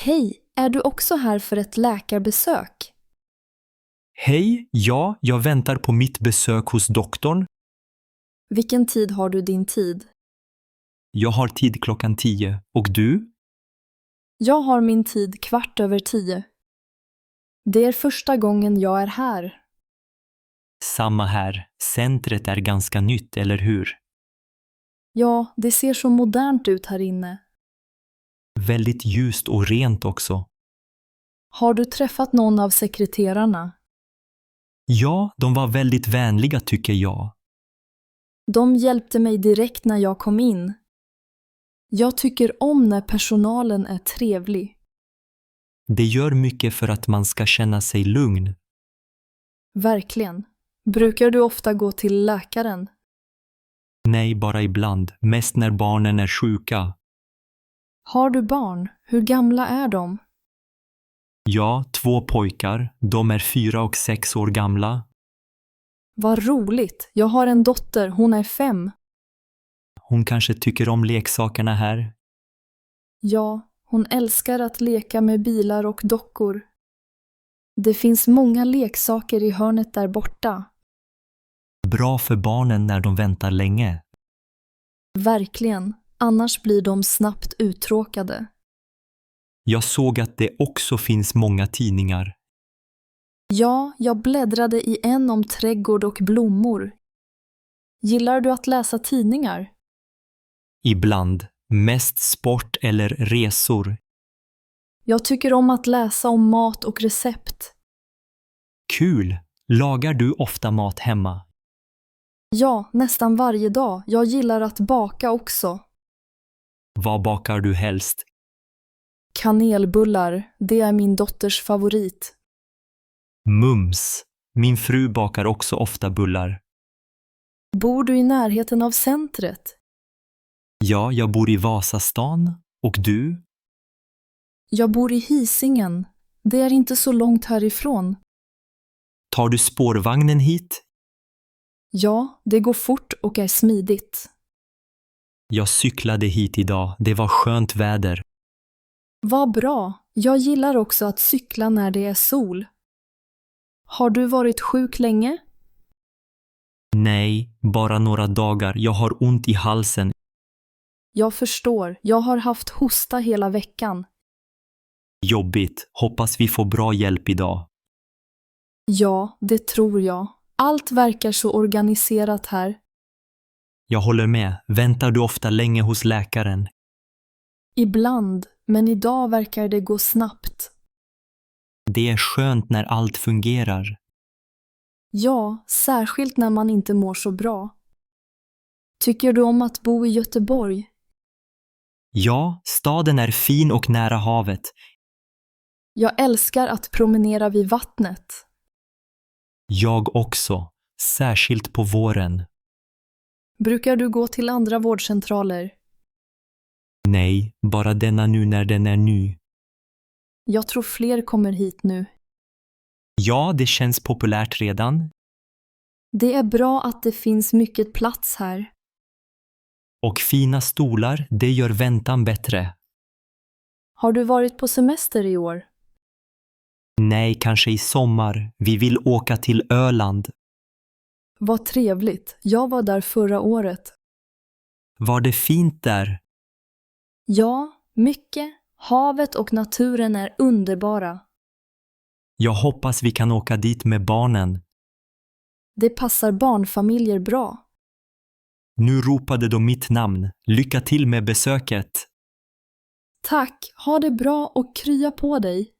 Hej, är du också här för ett läkarbesök? Hej, ja, jag väntar på mitt besök hos doktorn. Vilken tid har du din tid? Jag har tid 10:00. Och du? Jag har min tid 10:15. Det är första gången jag är här. Samma här. Centret är ganska nytt, eller hur? Ja, det ser så modernt ut här inne. Väldigt ljust och rent också. Har du träffat någon av sekreterarna? Ja, de var väldigt vänliga tycker jag. De hjälpte mig direkt när jag kom in. Jag tycker om när personalen är trevlig. Det gör mycket för att man ska känna sig lugn. Verkligen. Brukar du ofta gå till läkaren? Nej, bara ibland. Mest när barnen är sjuka. Har du barn? Hur gamla är de? Ja, 2 pojkar. De är 4 och 6 år gamla. Vad roligt. Jag har en dotter, hon är 5. Hon kanske tycker om leksakerna här. Ja, hon älskar att leka med bilar och dockor. Det finns många leksaker i hörnet där borta. Bra för barnen när de väntar länge. Verkligen, annars blir de snabbt uttråkade. Jag såg att det också finns många tidningar. Ja, jag bläddrade i en om trädgård och blommor. Gillar du att läsa tidningar? Ibland. Mest sport eller resor. Jag tycker om att läsa om mat och recept. Kul! Lagar du ofta mat hemma? Ja, nästan varje dag. Jag gillar att baka också. Vad bakar du helst? Kanelbullar, det är min dotters favorit. Mums! Min fru bakar också ofta bullar. Bor du i närheten av centret? Ja, jag bor i Vasastan. Och du? Jag bor i Hisingen. Det är inte så långt härifrån. Tar du spårvagnen hit? Ja, det går fort och är smidigt. Jag cyklade hit idag. Det var skönt väder. Vad bra. Jag gillar också att cykla när det är sol. Har du varit sjuk länge? Nej, bara några dagar. Jag har ont i halsen. Jag förstår. Jag har haft hosta hela veckan. Jobbigt. Hoppas vi får bra hjälp idag. Ja, det tror jag. Allt verkar så organiserat här. Jag håller med. Väntar du ofta länge hos läkaren? Ibland, men idag verkar det gå snabbt. Det är skönt när allt fungerar. Ja, särskilt när man inte mår så bra. Tycker du om att bo i Göteborg? Ja, staden är fin och nära havet. Jag älskar att promenera vid vattnet. Jag också. Särskilt på våren. Brukar du gå till andra vårdcentraler? Nej, bara denna nu när den är ny. Jag tror fler kommer hit nu. Ja, det känns populärt redan. Det är bra att det finns mycket plats här. Och fina stolar, det gör väntan bättre. Har du varit på semester i år? Nej, kanske i sommar. Vi vill åka till Öland. Vad trevligt. Jag var där förra året. Var det fint där? Ja, mycket. Havet och naturen är underbara. Jag hoppas vi kan åka dit med barnen. Det passar barnfamiljer bra. Nu ropade de mitt namn. Lycka till med besöket. Tack, ha det bra och krya på dig.